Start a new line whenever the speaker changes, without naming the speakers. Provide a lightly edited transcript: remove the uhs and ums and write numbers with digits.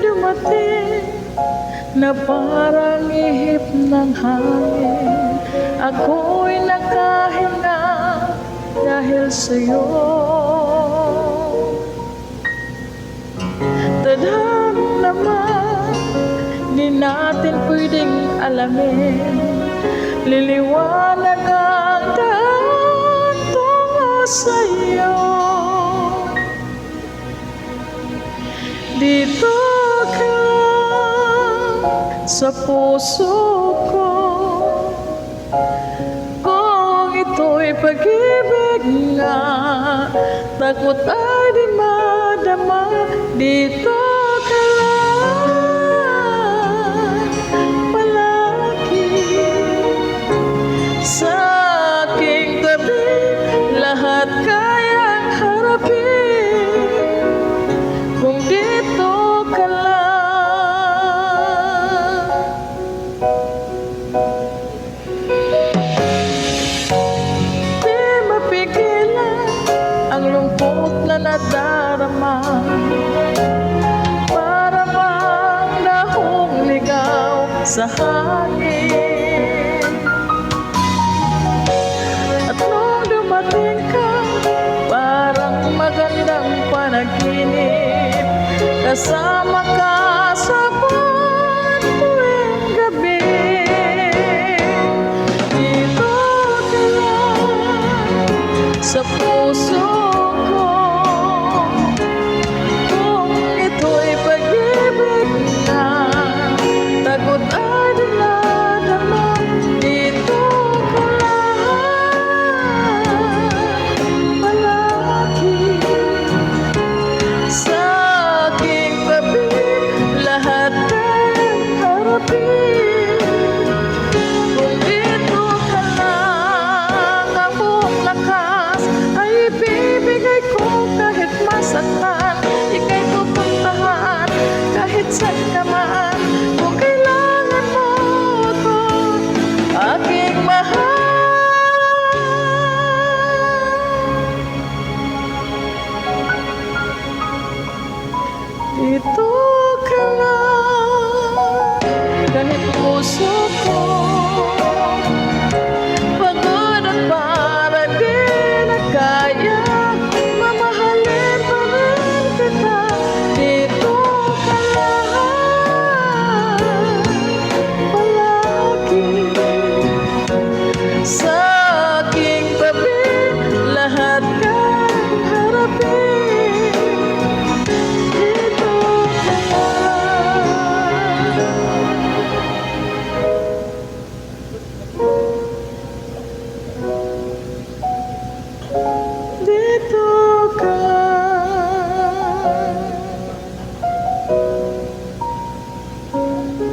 dumating na parang ihip ng hangin, ako'y nakahinga dahil sa'yo. Tadhana naman, di natin pwedeng alamin, liliwanag ang daan tungo sa'yo. Dito ka lang sa puso ko, kung ito'y pag-ibig nga, takot ay di madama. Dito ka lang palagi sa aking tabi, lahat kayang harapin kung dito ka lang. Di mapigilan ang lungkot na nadarama, para bang nahong ligaw sa hangin. At nung dumating ka, parang magandang panaginip, kasama ka sa buwan tuwing gabi. Dito ka lang sa puso ko, kung ito'y pag-ibig na, takot ay di nadama. Dito ka lang palagi sa aking tabi, lahat ay harapin kung dito ka lang. Ang buong lakas ay ibibigay ko kahit masaktan, ika'y pupuntahan kahit saan ka man. Kung kailangan mo ako, aking mahal, dito ka lang. Kahit puso ko pagod at para di na kaya, mamahalin pa rin kita. Dito ka lang palagi sa aking tabi, lahat kang harapin. Dito ka lang.